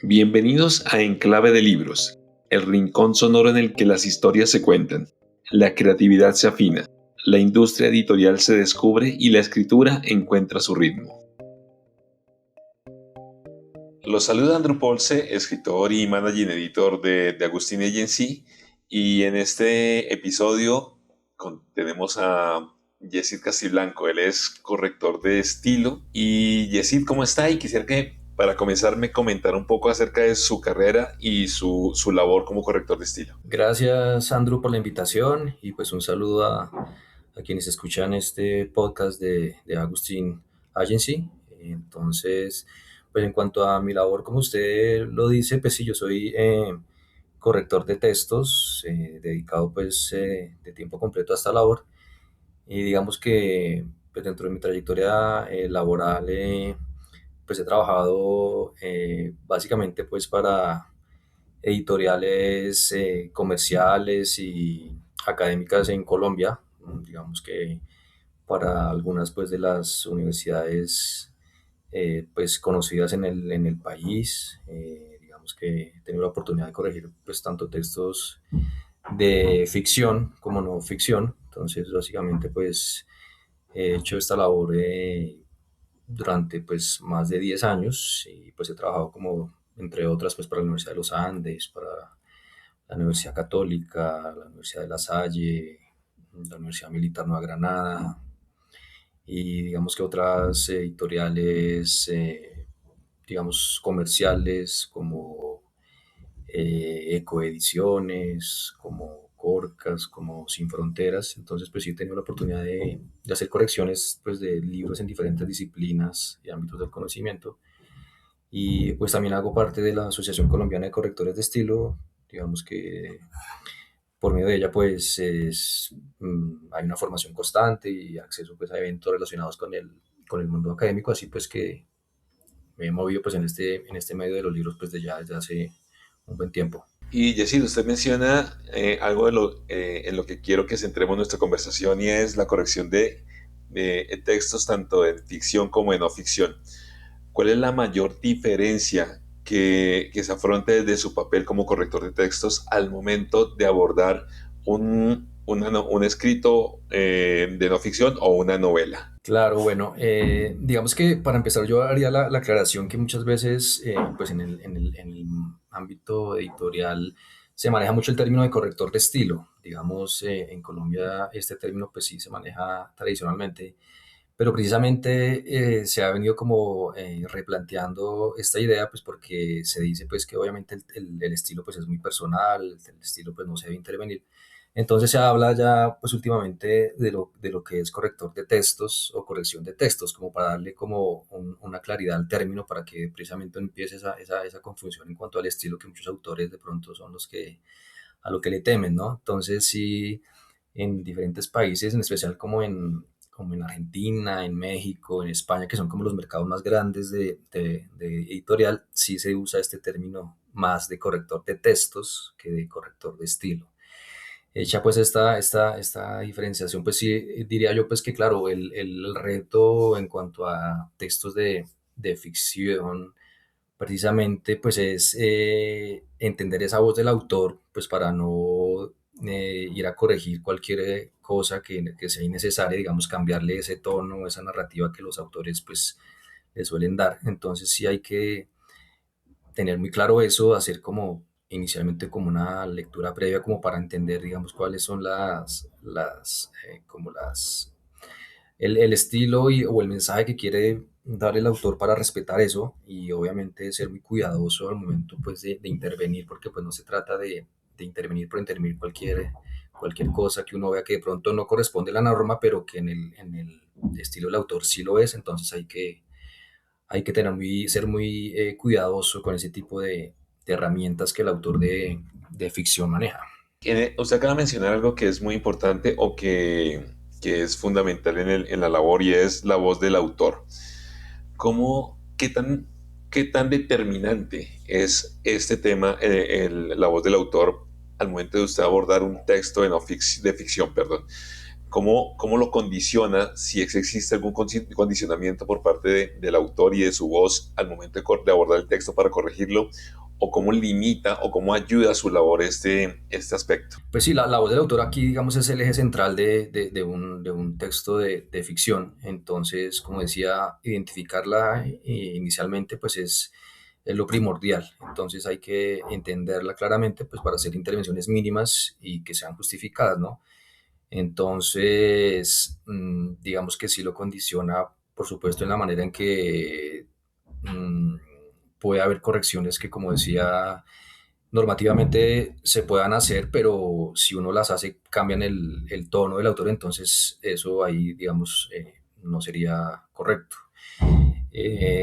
Bienvenidos a Enclave de Libros, el rincón sonoro en el que las historias se cuentan, la creatividad se afina, la industria editorial se descubre y la escritura encuentra su ritmo. Los saluda Andrew Polse, escritor y managing editor de Agustín Agency, y en este episodio tenemos a Yesid Castiblanco. Él es corrector de estilo. Y Yesid, ¿cómo está? Y quisiera que para comenzar me comentara un poco acerca de su carrera y su labor como corrector de estilo. Gracias, Andrew, por la invitación y pues un saludo a quienes escuchan este podcast de Agustín Agency. Entonces, pues en cuanto a mi labor, como usted lo dice, pues sí, yo soy corrector de textos, dedicado pues de tiempo completo a esta labor. Y digamos que pues dentro de mi trayectoria laboral, pues he trabajado básicamente pues para editoriales comerciales y académicas en Colombia, digamos que para algunas pues de las universidades pues conocidas en el país. Digamos que he tenido la oportunidad de corregir pues tanto textos de ficción como no ficción. Entonces básicamente pues he hecho esta labor durante pues más de 10 años y pues he trabajado como entre otras pues para la Universidad de los Andes, para la Universidad Católica, la Universidad de La Salle, la Universidad Militar Nueva Granada y digamos que otras editoriales digamos comerciales como Ecoediciones, como Corcas, como Sin Fronteras. Entonces, pues sí he tenido la oportunidad de hacer correcciones pues, de libros en diferentes disciplinas y ámbitos del conocimiento. Y pues también hago parte de la Asociación Colombiana de Correctores de Estilo. Digamos que por medio de ella pues hay una formación constante y acceso pues a eventos relacionados con el mundo académico, así pues que me he movido pues en este medio de los libros pues desde hace un buen tiempo. Y Yesid, usted menciona algo en lo que quiero que centremos nuestra conversación, y es la corrección de textos tanto en ficción como en no ficción. ¿Cuál es la mayor diferencia que se afronta desde su papel como corrector de textos al momento de abordar un escrito de no ficción o una novela? Claro, bueno, digamos que para empezar yo haría la aclaración que muchas veces pues en el ámbito editorial se maneja mucho el término de corrector de estilo. Digamos, en Colombia este término pues sí se maneja tradicionalmente, pero precisamente se ha venido como replanteando esta idea pues porque se dice pues que obviamente el estilo pues es muy personal, el estilo pues no se debe intervenir. Entonces se habla ya pues últimamente de lo que es corrector de textos o corrección de textos, como para darle como una claridad al término para que precisamente no empiece esa confusión en cuanto al estilo que muchos autores de pronto son los que a lo que le temen, ¿no? Entonces sí, en diferentes países, en especial como en Argentina, en México, en España, que son como los mercados más grandes de editorial, sí se usa este término más de corrector de textos que de corrector de estilo. Hecha pues esta diferenciación, pues sí diría yo pues que claro, el reto en cuanto a textos de ficción precisamente pues es entender esa voz del autor pues para no ir a corregir cualquier cosa que sea innecesaria, digamos cambiarle ese tono, esa narrativa que los autores pues le suelen dar. Entonces sí hay que tener muy claro eso, hacer como inicialmente como una lectura previa como para entender, digamos, cuáles son como el estilo o el mensaje que quiere dar el autor para respetar eso y obviamente ser muy cuidadoso al momento pues de intervenir, porque pues no se trata de intervenir por intervenir cualquier cosa que uno vea que de pronto no corresponde a la norma, pero que en el estilo del autor sí lo es. Entonces hay que ser muy cuidadoso con ese tipo de herramientas que el autor de ficción maneja. Usted acaba de mencionar algo que es muy importante o que es fundamental en la labor, y es la voz del autor. ¿Cómo, qué tan determinante es este tema, la voz del autor, al momento de usted abordar un texto de, no fic- de ficción, perdón? ¿Cómo lo condiciona, si existe algún condicionamiento por parte del autor y de su voz al momento de abordar el texto para corregirlo? ¿O cómo limita o cómo ayuda a su labor este aspecto? Pues sí, la voz del autor aquí, digamos, es el eje central de un texto de ficción. Entonces, como decía, identificarla inicialmente, pues es lo primordial. Entonces hay que entenderla claramente, pues para hacer intervenciones mínimas y que sean justificadas, ¿no? Entonces, digamos que sí lo condiciona, por supuesto, en la manera en que mm, puede haber correcciones que, como decía, normativamente se puedan hacer, pero si uno las hace, cambian el tono del autor, entonces eso ahí, digamos, no sería correcto.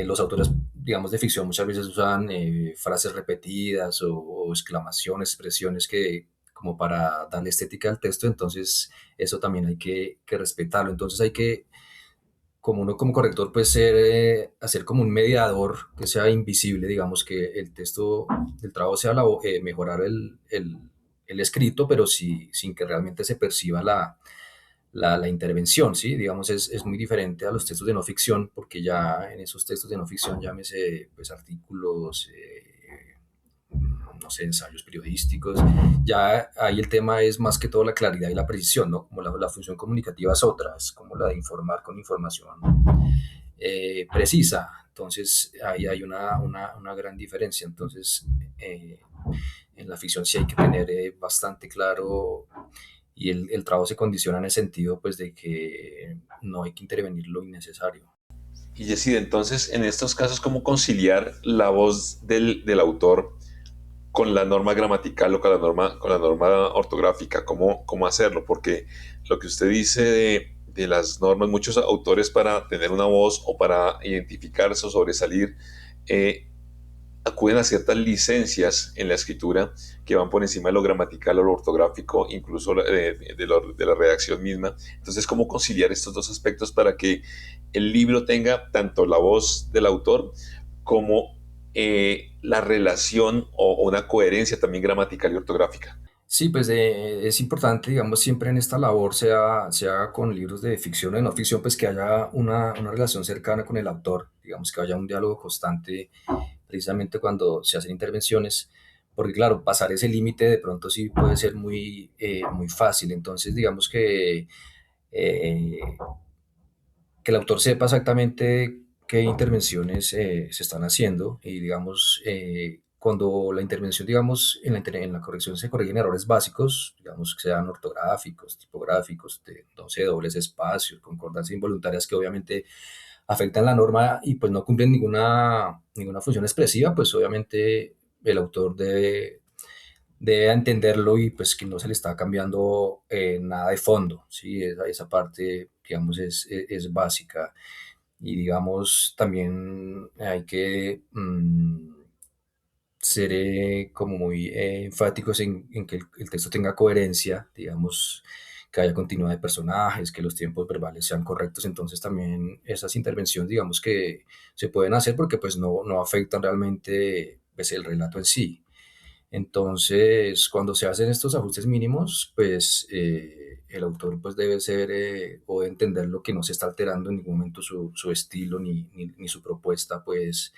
Los autores, digamos, de ficción muchas veces usan frases repetidas o exclamaciones, expresiones que como para darle estética al texto, entonces eso también hay que respetarlo. Entonces hay que, como uno como corrector, pues hacer como un mediador que sea invisible, digamos, que el texto del trabajo sea mejorar el escrito, pero sí, sin que realmente se perciba la intervención, ¿sí? Digamos, es muy diferente a los textos de no ficción, porque ya en esos textos de no ficción, llámese, pues, artículos, no sé, ensayos periodísticos, ya ahí el tema es más que todo la claridad y la precisión, ¿no? Como la función comunicativa es otra, es como la de informar con información precisa. Entonces, ahí hay una gran diferencia. Entonces, en la ficción sí hay que tener bastante claro y el trabajo se condiciona en el sentido pues de que no hay que intervenir lo innecesario. Y decide entonces, en estos casos, cómo conciliar la voz del autor con la norma gramatical o con la norma ortográfica, cómo hacerlo, porque lo que usted dice de las normas, muchos autores para tener una voz o para identificarse o sobresalir, eh, acuden a ciertas licencias en la escritura que van por encima de lo gramatical o lo ortográfico, incluso de la redacción misma. Entonces, ¿cómo conciliar estos dos aspectos para que el libro tenga tanto la voz del autor como la relación o una coherencia también gramatical y ortográfica? Sí, pues es importante, digamos, siempre en esta labor, sea con libros de ficción o de no ficción, pues que haya una relación cercana con el autor, digamos, que haya un diálogo constante precisamente cuando se hacen intervenciones, porque claro, pasar ese límite de pronto sí puede ser muy fácil. Entonces, digamos eh, que el autor sepa exactamente qué intervenciones se están haciendo y digamos, cuando la intervención, digamos, en la corrección se corrigen errores básicos, digamos que sean ortográficos, tipográficos, no sé, dobles espacios, concordancias involuntarias que obviamente afectan la norma y pues no cumplen ninguna función expresiva, pues obviamente el autor debe entenderlo y pues que no se le está cambiando nada de fondo, ¿sí? Esa parte, digamos, es básica. Y digamos, también hay que ser como muy enfáticos en que el texto tenga coherencia, digamos, que haya continuidad de personajes, que los tiempos verbales sean correctos. Entonces también esas intervenciones, digamos, que se pueden hacer porque pues no afectan realmente pues, el relato en sí. Entonces, cuando se hacen estos ajustes mínimos, pues el autor pues debe ser o entender lo que no se está alterando en ningún momento su estilo ni su propuesta pues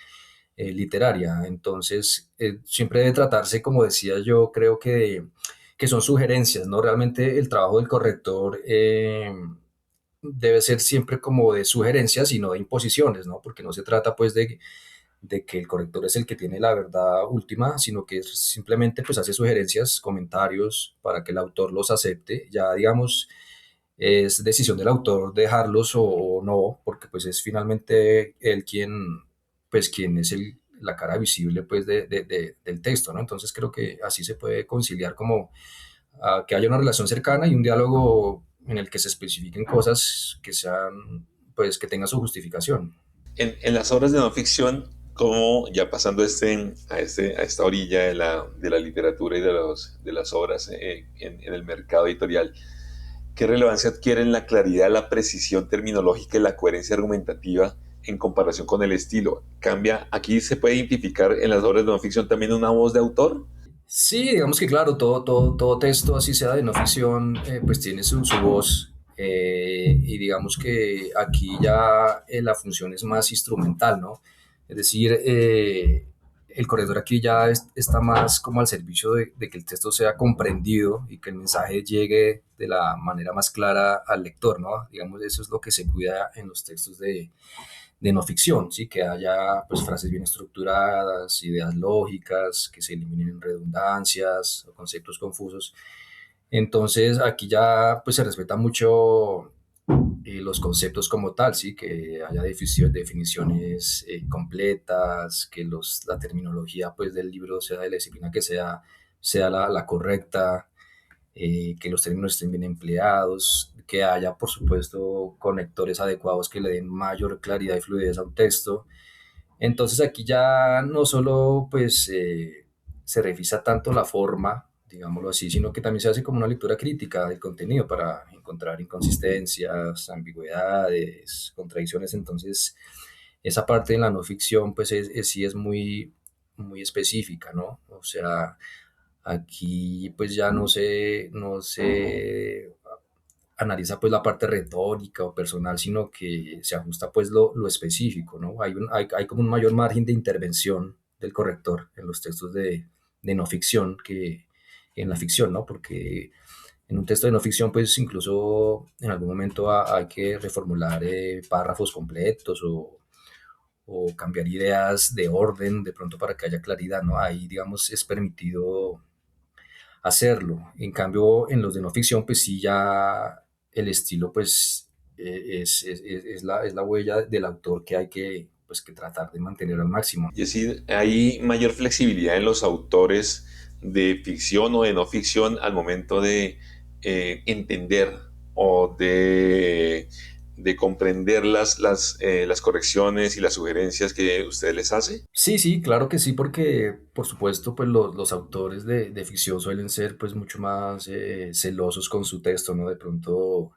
literaria. Entonces, siempre debe tratarse, como decía yo, creo que son sugerencias, ¿no? Realmente el trabajo del corrector debe ser siempre como de sugerencias y no de imposiciones, ¿no? Porque no se trata pues de que el corrector es el que tiene la verdad última, sino que simplemente pues hace sugerencias, comentarios para que el autor los acepte. Ya digamos, es decisión del autor dejarlos o no, porque pues es finalmente él quien es la cara visible pues del texto, ¿no? Entonces creo que así se puede conciliar como que haya una relación cercana y un diálogo en el que se especifiquen cosas que sean, pues que tengan su justificación. En las obras de no ficción, como ya pasando a esta orilla de la literatura y de las obras en el mercado editorial, ¿qué relevancia adquieren la claridad, la precisión terminológica y la coherencia argumentativa en comparación con el estilo? ¿Cambia? Aquí se puede identificar en las obras de no ficción también una voz de autor. Sí, digamos que claro, todo texto, así sea de no ficción, pues tiene su voz Y digamos que aquí ya la función es más instrumental, ¿no? Es decir, el corredor aquí ya está más como al servicio de que el texto sea comprendido y que el mensaje llegue de la manera más clara al lector, ¿no? Digamos, eso es lo que se cuida en los textos de no ficción, ¿sí? Que haya pues frases bien estructuradas, ideas lógicas, que se eliminen redundancias o conceptos confusos. Entonces aquí ya pues se respeta mucho los conceptos como tal, ¿sí? Que haya definiciones completas, que la terminología pues del libro, sea de la disciplina que sea, sea la correcta, que los términos estén bien empleados, que haya, por supuesto, conectores adecuados que le den mayor claridad y fluidez a un texto. Entonces aquí ya no solo pues se revisa tanto la forma, digámoslo así, sino que también se hace como una lectura crítica del contenido para encontrar inconsistencias, ambigüedades, contradicciones. Entonces esa parte de la no ficción pues sí es muy, muy específica, ¿no? O sea, aquí pues ya no se analiza pues la parte retórica o personal, sino que se ajusta pues lo específico, ¿no? Hay como un mayor margen de intervención del corrector en los textos de no ficción que en la ficción, ¿no? Porque en un texto de no ficción pues incluso en algún momento hay que reformular párrafos completos o cambiar ideas de orden de pronto para que haya claridad, ¿no? Ahí digamos es permitido hacerlo. En cambio, en los de no ficción, pues sí ya el estilo, pues es la huella del autor que hay pues, que tratar de mantener al máximo. Es decir, hay mayor flexibilidad en los autores de ficción o de no ficción al momento de entender o de comprender las correcciones y las sugerencias que usted les hace. Sí, sí, claro que sí, porque por supuesto, pues los autores de ficción suelen ser pues mucho más celosos con su texto, ¿no? De pronto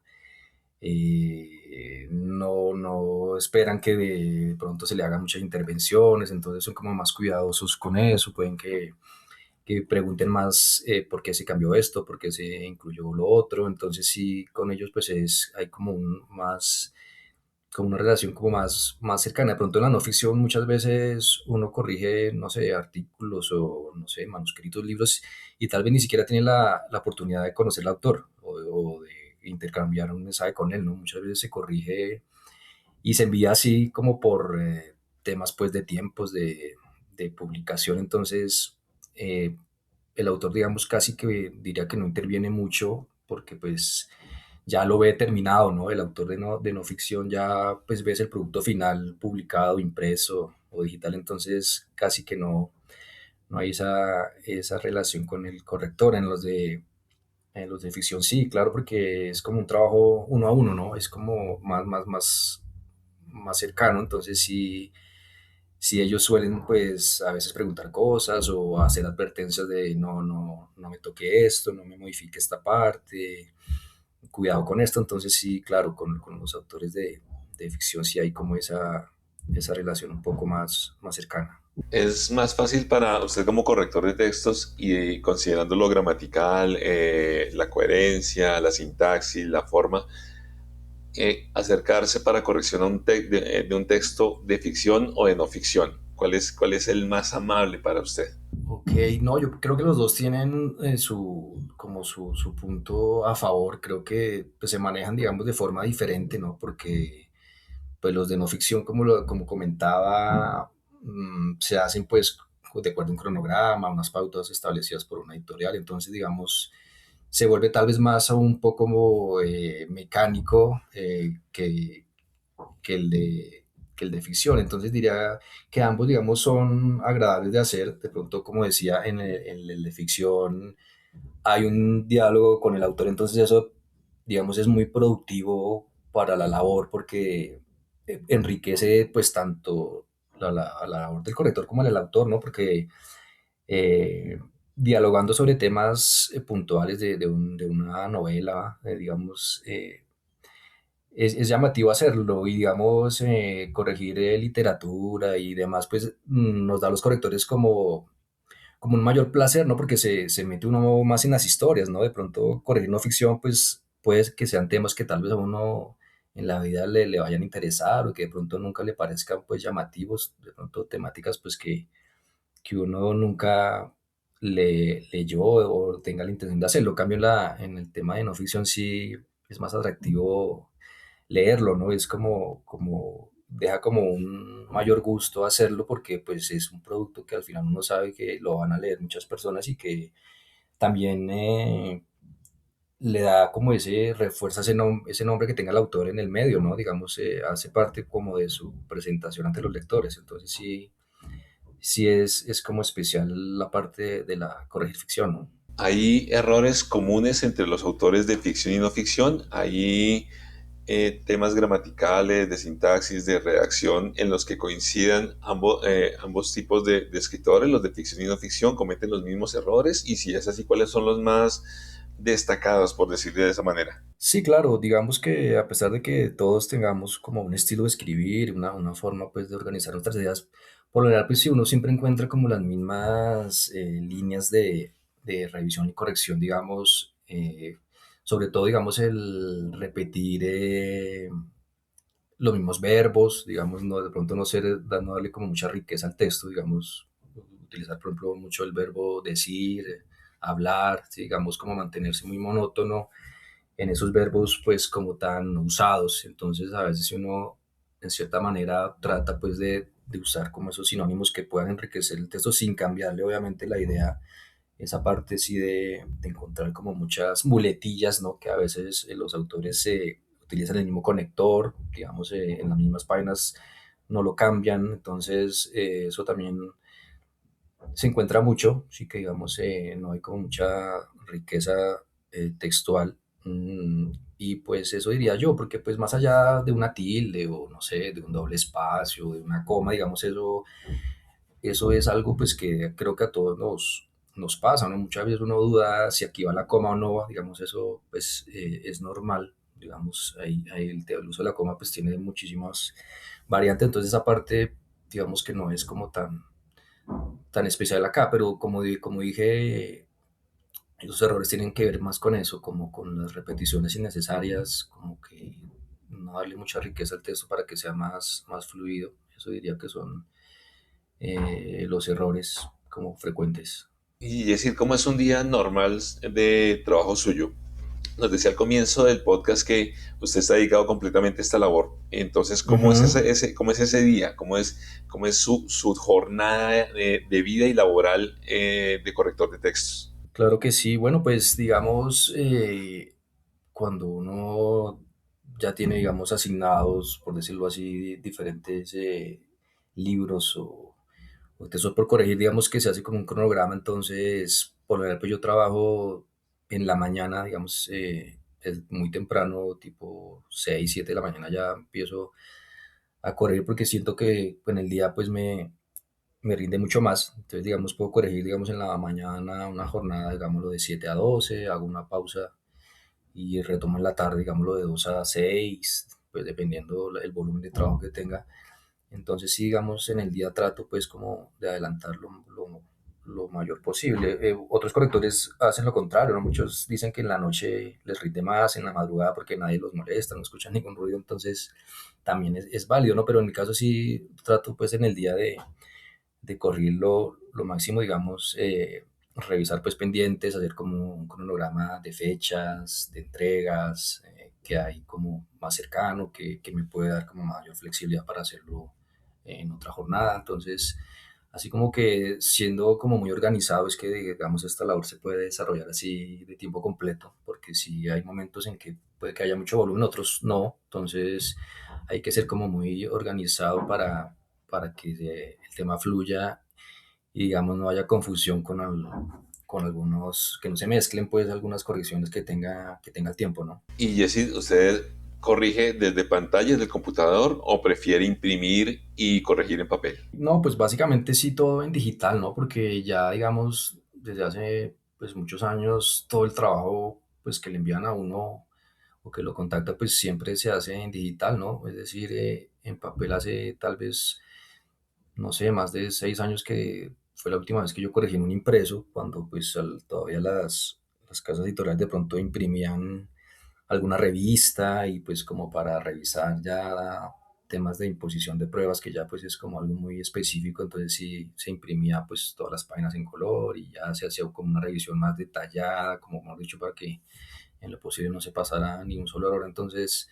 no esperan que de pronto se le hagan muchas intervenciones, entonces son como más cuidadosos con eso, pueden que pregunten más por qué se cambió esto, por qué se incluyó lo otro, entonces sí, con ellos pues hay como como una relación como más cercana. De pronto en la no ficción muchas veces uno corrige, no sé, artículos o, no sé, manuscritos, libros, y tal vez ni siquiera tiene la oportunidad de conocer al autor o de intercambiar un mensaje con él, ¿no? Muchas veces se corrige y se envía así como por temas pues de tiempos de publicación, entonces eh, el autor digamos casi que diría que no interviene mucho porque pues ya lo ve terminado, ¿no? El autor de no ficción ya pues ves el producto final publicado, impreso o digital, entonces casi que no hay esa relación con el corrector. En los de ficción sí, claro, porque es como un trabajo uno a uno, ¿no? Es como más cercano, entonces sí ellos suelen pues a veces preguntar cosas o hacer advertencias de no me toque esto, no me modifique esta parte, cuidado con esto, entonces sí, claro, con los autores de ficción sí hay como esa relación un poco más cercana. Es más fácil para usted como corrector de textos y considerando lo gramatical, la coherencia, la sintaxis, la forma, acercarse para corrección a de un texto de ficción o de no ficción. Cuál es el más amable para usted? Ok, no, yo creo que los dos tienen como su punto a favor, creo que pues, se manejan, digamos, de forma diferente, ¿no? Porque pues los de no ficción, como comentaba, se hacen pues de acuerdo a un cronograma, unas pautas establecidas por una editorial, entonces digamos, se vuelve tal vez más a un poco como mecánico que el que el de ficción, entonces diría que ambos, digamos, son agradables de hacer, de pronto, como decía, en el de ficción hay un diálogo con el autor, entonces eso, digamos, es muy productivo para la labor porque enriquece pues tanto la labor del corrector como la del autor, ¿no? Porque eh, dialogando sobre temas puntuales de una novela, digamos, es llamativo hacerlo y digamos corregir literatura y demás, pues nos da a los correctores como un mayor placer, ¿no? Porque se mete uno más en las historias, ¿no? De pronto corregir no ficción, pues puede que sean temas que tal vez a uno en la vida le vayan a interesar o que de pronto nunca le parezcan pues llamativos, de pronto temáticas pues que uno nunca leyó o tenga la intención de hacerlo. En cambio, en el tema de no ficción sí es más atractivo leerlo, ¿no? Es como deja como un mayor gusto hacerlo porque pues es un producto que al final uno sabe que lo van a leer muchas personas y que también le da como refuerza ese nombre que tenga el autor en el medio, ¿no? Digamos, hace parte como de su presentación ante los lectores. Entonces sí es como especial la parte de la corregir ficción, ¿no? Hay errores comunes entre los autores de ficción y no ficción. Hay temas gramaticales, de sintaxis, de redacción, en los que coincidan ambos tipos de escritores, los de ficción y no ficción, cometen los mismos errores, y si es así, ¿cuáles son los más destacados, por decirlo de esa manera? Sí, claro, digamos que a pesar de que todos tengamos como un estilo de escribir, una forma pues de organizar nuestras ideas, por lo general pues sí, uno siempre encuentra como las mismas líneas de revisión y corrección, digamos, sobre todo digamos el repetir los mismos verbos, digamos, no, de pronto no darle como mucha riqueza al texto, digamos, utilizar por ejemplo mucho el verbo decir, hablar, sí, digamos como mantenerse muy monótono en esos verbos pues como tan usados. Entonces a veces uno en cierta manera trata pues de usar como esos sinónimos que puedan enriquecer el texto sin cambiarle obviamente la idea, esa parte sí de encontrar como muchas muletillas, ¿no? Que a veces los autores utilizan el mismo conector, digamos, en las mismas páginas no lo cambian, entonces eso también se encuentra mucho, sí que digamos no hay como mucha riqueza textual. Y pues eso diría yo, porque pues más allá de una tilde o no sé, de un doble espacio, de una coma, digamos, eso es algo pues que creo que a todos nos pasa, ¿no? Muchas veces uno duda si aquí va la coma o no va, digamos, eso pues es normal, digamos, ahí el uso de la coma pues tiene muchísimas variantes, entonces esa parte digamos que no es como tan especial acá, pero como dije, los errores tienen que ver más con eso, como con las repeticiones innecesarias, como que no darle mucha riqueza al texto para que sea más fluido. Eso diría que son los errores como frecuentes. Y decir cómo es un día normal de trabajo suyo. Nos decía al comienzo del podcast que usted está dedicado completamente a esta labor. Entonces, ¿cómo es Ujú. cómo es ese día? Cómo es su jornada de vida y laboral de corrector de textos? Claro que sí. Bueno, pues digamos, cuando uno ya tiene, digamos, asignados, por decirlo así, diferentes libros o textos por corregir, digamos que se hace como un cronograma, entonces, por lo general, pues yo trabajo en la mañana, digamos, es muy temprano, tipo 6 7 de la mañana ya empiezo a corregir porque siento que en el día pues me rinde mucho más. Entonces, digamos, puedo corregir, digamos, en la mañana una jornada, digámoslo, de 7 a 12 hago una pausa y retomo en la tarde, digámoslo, de 2 a 6 pues dependiendo el volumen de trabajo que tenga. Entonces, sí, digamos, en el día trato pues como de adelantar lo mayor posible. Otros correctores hacen lo contrario, ¿no? Muchos dicen que en la noche les rinde más, en la madrugada porque nadie los molesta, no escuchan ningún ruido, entonces también es válido, ¿no? Pero en mi caso sí trato pues en el día de correr lo máximo, digamos, revisar pues pendientes, hacer como un cronograma de fechas, de entregas, que hay como más cercano, que me puede dar como mayor flexibilidad para hacerlo en otra jornada. Entonces, así como que siendo como muy organizado es que digamos esta labor se puede desarrollar así de tiempo completo, porque si hay momentos en que puede que haya mucho volumen, otros no, entonces hay que ser como muy organizado para que el tema fluya y digamos no haya confusión con algunos, que no se mezclen pues algunas correcciones que tenga el tiempo, ¿no? Y Jessy, ¿usted corrige desde pantallas del computador o prefiere imprimir y corregir en papel? No, pues básicamente sí todo en digital, ¿no? Porque ya digamos desde hace pues muchos años todo el trabajo pues que le envían a uno o que lo contacta pues siempre se hace en digital, ¿no? Es decir, en papel hace tal vez no sé, más de 6 años que fue la última vez que yo corregí en un impreso, cuando pues todavía las casas editoriales de pronto imprimían alguna revista y pues como para revisar ya temas de imposición de pruebas, que ya pues es como algo muy específico, entonces sí se imprimía pues todas las páginas en color y ya se hacía como una revisión más detallada, como hemos dicho, para que en lo posible no se pasara ni un solo error. Entonces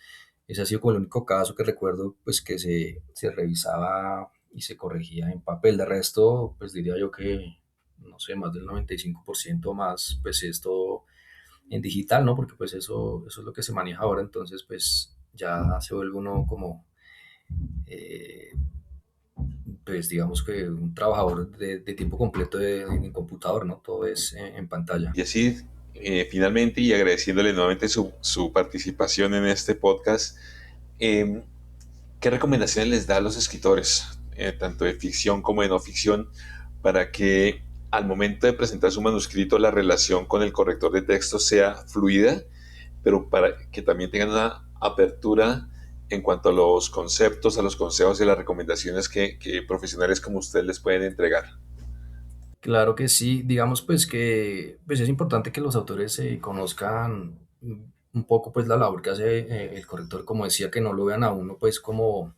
ese ha sido como el único caso que recuerdo pues que se revisaba y se corregía en papel. De resto pues diría yo que no sé, más del 95% más pues esto en digital, ¿no? Porque pues eso es lo que se maneja ahora, entonces pues ya se vuelve uno como, eh, pues digamos que un trabajador de tiempo completo en computador, ¿no? Todo es en pantalla. Y así, finalmente, y agradeciéndole nuevamente su participación en este podcast, eh, ¿qué recomendaciones les da a los escritores, tanto de ficción como de no ficción, para que al momento de presentar su manuscrito la relación con el corrector de texto sea fluida, pero para que también tengan una apertura en cuanto a los conceptos, a los consejos y las recomendaciones que profesionales como usted les pueden entregar? Claro que sí, digamos pues que pues es importante que los autores conozcan un poco pues la labor que hace el corrector, como decía, que no lo vean a uno pues como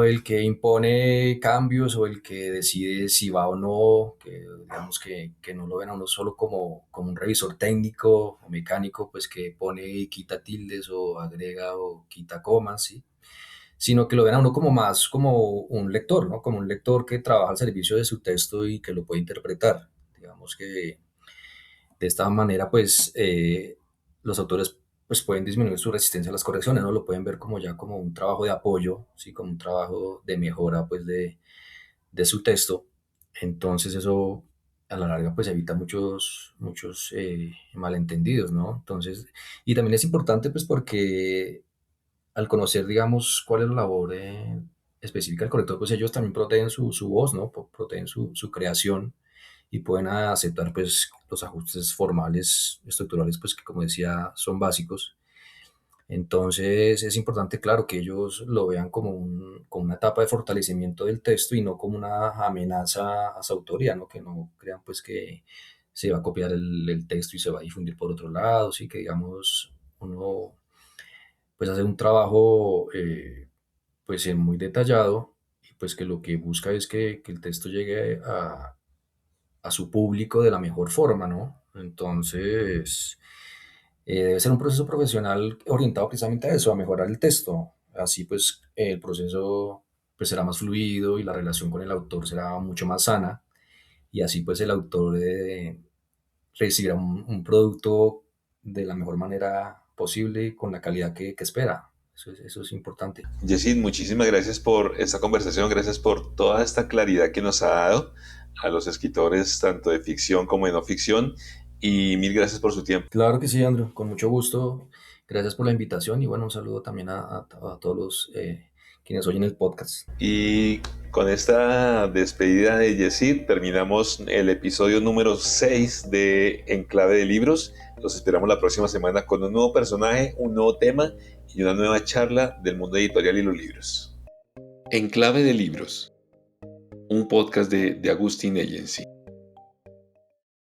el que impone cambios o el que decide si va o no, que digamos que no lo ven a uno solo como un revisor técnico o mecánico, pues que pone y quita tildes o agrega o quita comas, ¿sí? Sino que lo ven a uno como más como un lector, ¿no? Como un lector que trabaja al servicio de su texto y que lo puede interpretar. Digamos que de esta manera, pues, los autores pues, pueden disminuir su resistencia a las correcciones, ¿no? Lo pueden ver como ya como un trabajo de apoyo, ¿sí? Como un trabajo de mejora, pues, de su texto. Entonces eso a la larga pues evita muchos malentendidos, ¿no? Entonces, y también es importante pues porque al conocer, digamos, cuál es la labor específica del corrector, pues ellos también protegen su voz, ¿no? Protegen su creación y pueden aceptar pues los ajustes formales, estructurales, pues que como decía son básicos. Entonces es importante, claro, que ellos lo vean como una etapa de fortalecimiento del texto y no como una amenaza a su autoría, ¿no? Que no crean pues que se va a copiar el texto y se va a difundir por otro lado, sí, que digamos uno pues hace un trabajo pues muy detallado y pues que lo que busca es que el texto llegue a su público de la mejor forma, ¿no? Entonces, debe ser un proceso profesional orientado precisamente a eso, a mejorar el texto. Así pues, el proceso pues será más fluido y la relación con el autor será mucho más sana y así pues el autor recibirá un producto de la mejor manera posible y con la calidad que espera. Eso es importante. Yesid, muchísimas gracias por esta conversación, gracias por toda esta claridad que nos ha dado a los escritores, tanto de ficción como de no ficción, y mil gracias por su tiempo. Claro que sí, Andrew, con mucho gusto. Gracias por la invitación y bueno, un saludo también a todos los quienes oyen el podcast. Y con esta despedida de Yesid terminamos el episodio número 6 de Enclave de Libros. Los esperamos la próxima semana con un nuevo personaje, un nuevo tema y una nueva charla del mundo editorial y los libros. Enclave de Libros, un podcast de Agustín Agency.